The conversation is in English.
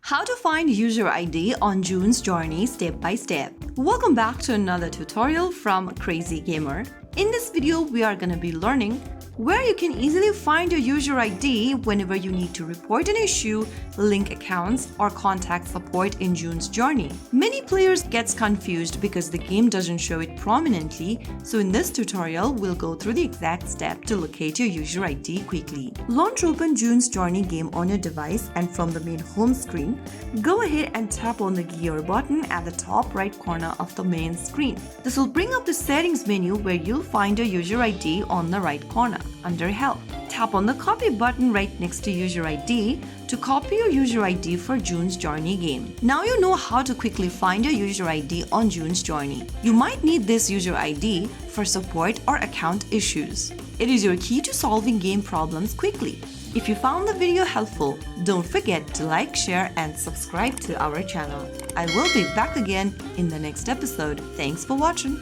How to find user ID on June's Journey step by step. Welcome back to another tutorial from Crazy Gamer. In this video, we are going to be learning where you can easily find your user ID whenever you need to report an issue, link accounts, or contact support in June's Journey. Many players gets confused because the game doesn't show it prominently, so in this tutorial, we'll go through the exact step to locate your user ID quickly. Launch open June's Journey game on your device, and from the main home screen, go ahead and tap on the gear button at the top right corner of the main screen. This will bring up the settings menu where you'll find your user ID on the right corner. Under Help, tap on the copy button right next to user ID to copy your user ID for June's Journey game. Now you know how to quickly find your user ID on June's Journey. You might need this user ID for support or account issues. It is your key to solving game problems quickly. If you found the video helpful, don't forget to like, share, and subscribe to our channel. I will be back again in the next episode. Thanks for watching.